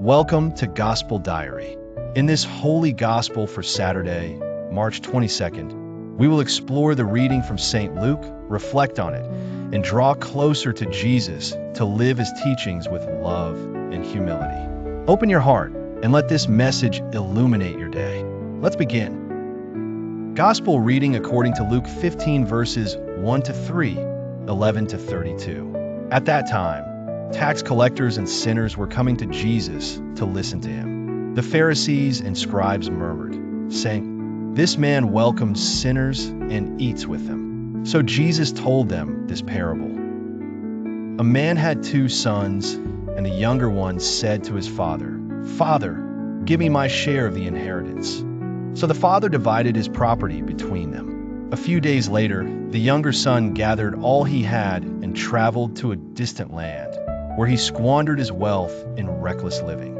Welcome to Gospel Diary. In this holy gospel for Saturday, March 22nd, we will explore the reading from St. Luke, reflect on it, and draw closer to Jesus to live his teachings with love and humility. Open your heart and let this message illuminate your day. Let's begin. Gospel reading according to Luke 15 verses 1 to 3, 11 to 32. At that time, tax collectors and sinners were coming to Jesus to listen to him. The Pharisees and scribes murmured, saying, "This man welcomes sinners and eats with them." So Jesus told them this parable. A man had 2 sons, and the younger one said to his father, "Father, give me my share of the inheritance." So the father divided his property between them. A few days later, the younger son gathered all he had and traveled to a distant land, where he squandered his wealth in reckless living.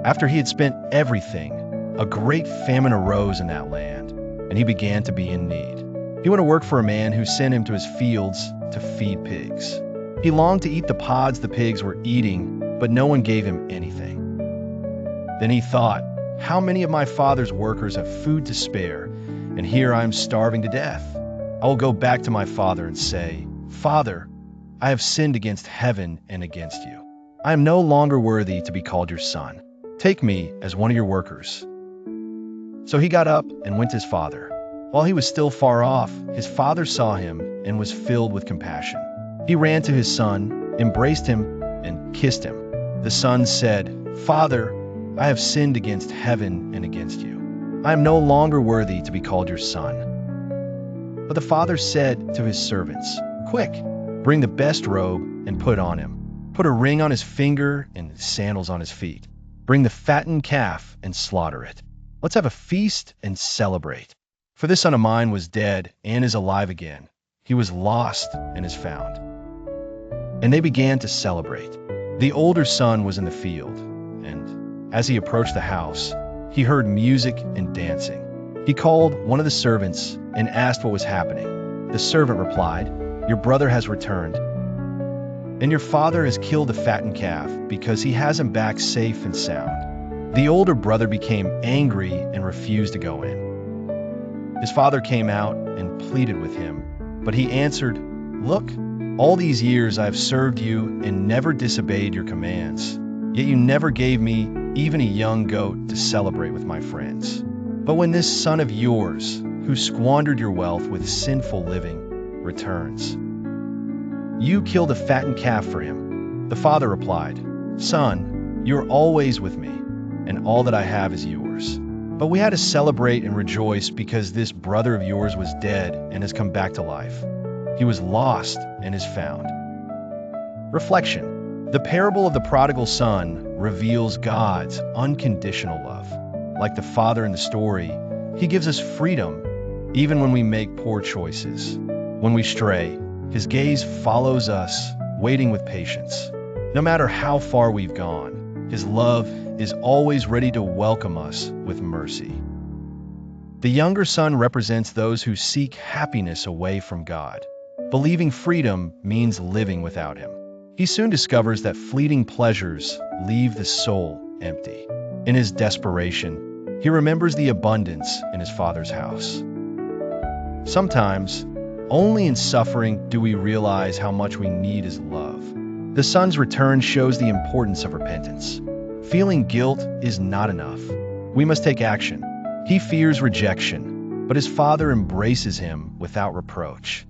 After he had spent everything, a great famine arose in that land, and he began to be in need. He went to work for a man who sent him to his fields to feed pigs. He longed to eat the pods the pigs were eating, but no one gave him anything. Then he thought, "How many of my father's workers have food to spare, and here I am starving to death? I will go back to my father and say, 'Father, I have sinned against heaven and against you. I am no longer worthy to be called your son. Take me as one of your workers.' So he got up and went to his father. While he was still far off, his father saw him and was filled with compassion. He ran to his son, embraced him, and kissed him. The son said, 'Father, I have sinned against heaven and against you. I am no longer worthy to be called your son.' But the father said to his servants, 'Quick, bring the best robe and put it on him. Put a ring on his finger and sandals on his feet. Bring the fattened calf and slaughter it. Let's have a feast and celebrate. For this son of mine was dead and is alive again. He was lost and is found.' And they began to celebrate. The older son was in the field, and as he approached the house, he heard music and dancing. He called one of the servants and asked what was happening. The servant replied, 'Your brother has returned, and your father has killed the fattened calf because he has him back safe and sound.' The older brother became angry and refused to go in. His father came out and pleaded with him, but he answered, 'Look, all these years I have served you and never disobeyed your commands. Yet you never gave me even a young goat to celebrate with my friends. But when this son of yours, who squandered your wealth with sinful living, returns, you killed a fattened calf for him.' The father replied, 'Son, you are always with me, and all that I have is yours. But we had to celebrate and rejoice because this brother of yours was dead and has come back to life. He was lost and is found.'" Reflection. The parable of the prodigal son reveals God's unconditional love. Like the father in the story, he gives us freedom even when we make poor choices. When we stray, his gaze follows us, waiting with patience. No matter how far we've gone, his love is always ready to welcome us with mercy. The younger son represents those who seek happiness away from God. Believing freedom means living without him. He soon discovers that fleeting pleasures leave the soul empty. In his desperation, he remembers the abundance in his father's house. Sometimes, only in suffering do we realize how much we need his love. The son's return shows the importance of repentance. Feeling guilt is not enough. We must take action. He fears rejection, but his father embraces him without reproach.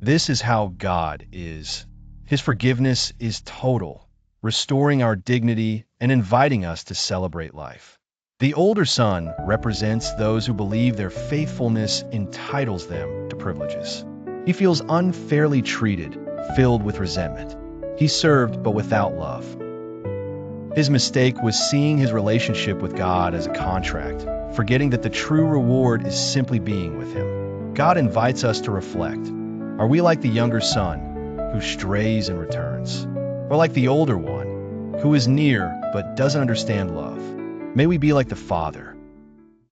This is how God is. His forgiveness is total, restoring our dignity and inviting us to celebrate life. The older son represents those who believe their faithfulness entitles them to privileges. He feels unfairly treated, filled with resentment. He served but without love. His mistake was seeing his relationship with God as a contract, forgetting that the true reward is simply being with him. God invites us to reflect. Are we like the younger son, who strays and returns? Or like the older one, who is near but doesn't understand love? May we be like the Father,